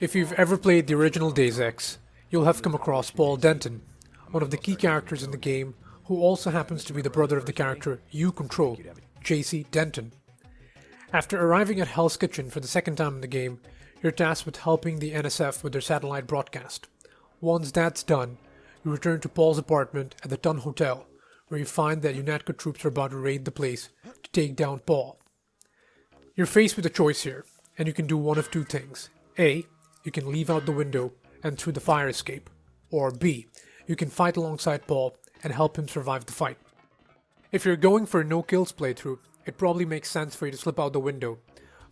If you've ever played the original Deus Ex, you'll have come across Paul Denton, one of the key characters in the game, who also happens to be the brother of the character you control, JC Denton. After arriving at Hell's Kitchen for the second time in the game, you're tasked with helping the NSF with their satellite broadcast. Once that's done, you return to Paul's apartment at the Tun Hotel, where you find that UNATCO troops are about to raid the place to take down Paul. You're faced with a choice here, and you can do one of two things. A. You can leave out the window and through the fire escape. Or B. You can fight alongside Paul and help him survive the fight. If you're going for a no-kills playthrough, it probably makes sense for you to slip out the window,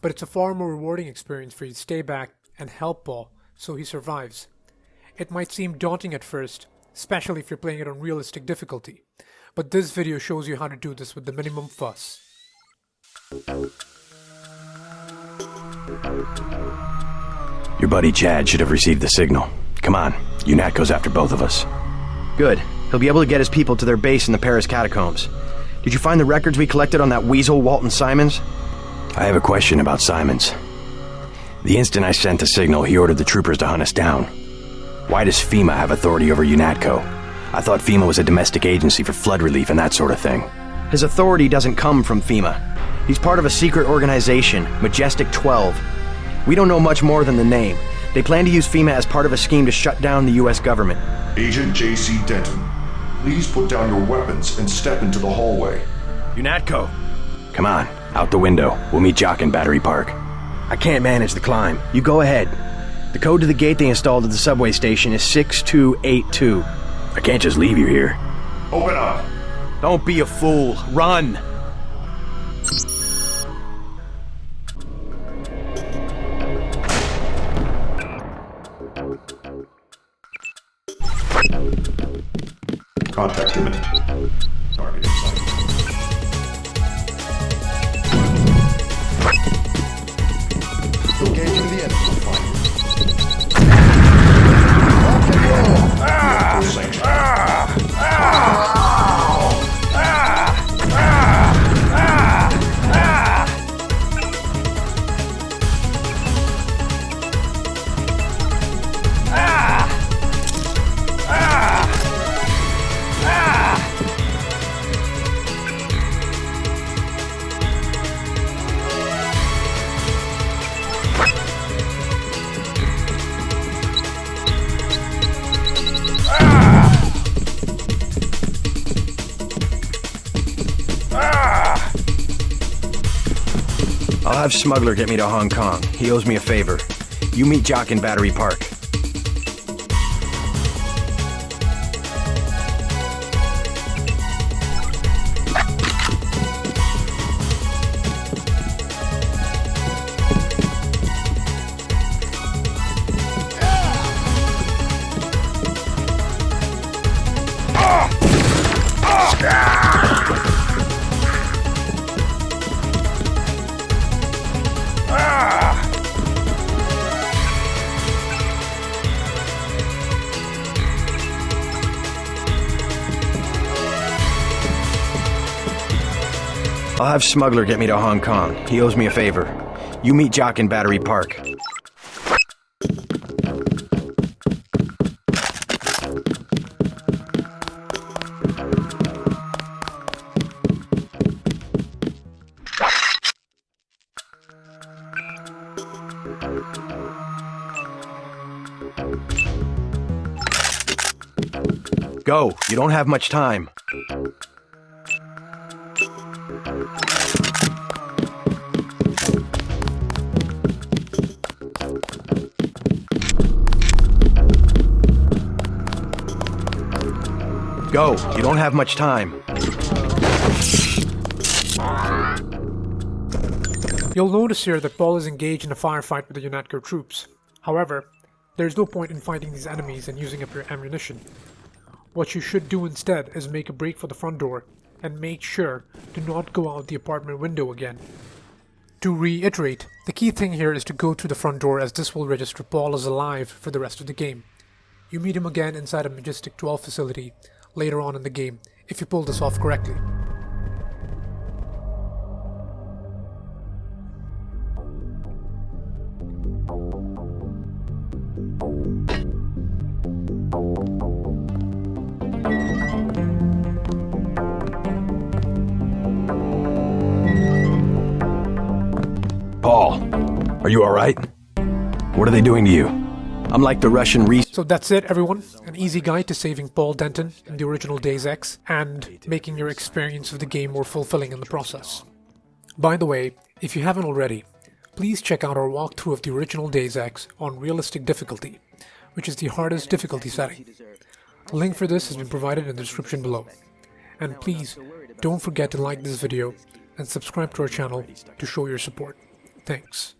but it's a far more rewarding experience for you to stay back and help Paul so he survives. It might seem daunting at first, especially if you're playing it on realistic difficulty, but this video shows you how to do this with the minimum fuss. Your buddy Chad should have received the signal. Come on, UNATCO's after both of us. Good. He'll be able to get his people to their base in the Paris catacombs. Did you find the records we collected on that weasel Walton Simons? I have a question about Simons. The instant I sent the signal, he ordered the troopers to hunt us down. Why does FEMA have authority over UNATCO? I thought FEMA was a domestic agency for flood relief and that sort of thing. His authority doesn't come from FEMA. He's part of a secret organization, Majestic 12. We don't know much more than the name. They plan to use FEMA as part of a scheme to shut down the US government. Agent JC Denton, please put down your weapons and step into the hallway. UNATCO! Come on, out the window. We'll meet Jock in Battery Park. I can't manage the climb. You go ahead. The code to the gate they installed at the subway station is 6282. I can't just leave you here. Open up! Don't be a fool. Run! Contact imminent. Target in sight. Engage to the enemy. Lock and roll. Sanction. I'll have Smuggler get me to Hong Kong. He owes me a favor. You meet Jock in Battery Park. I'll have Smuggler get me to Hong Kong. He owes me a favor. You meet Jock in Battery Park. Go. You don't have much time. Go. You don't have much time. You'll notice here that Paul is engaged in a firefight with the UNATCO troops. However, there's no point in fighting these enemies and using up your ammunition. What you should do instead is make a break for the front door and make sure to not go out the apartment window again. To reiterate, the key thing here is to go through the front door, as this will register Paul as alive for the rest of the game. You meet him again inside a Majestic 12 facility later on in the game, if you pull this off correctly. Paul, are you alright? What are they doing to you? I'm like the Russian So that's it, everyone. An easy guide to saving Paul Denton in the original Deus Ex and making your experience of the game more fulfilling in the process. By the way, if you haven't already, please check out our walkthrough of the original Deus Ex on realistic difficulty, which is the hardest difficulty setting. A link for this has been provided in the description below. And please, don't forget to like this video and subscribe to our channel to show your support. Thanks.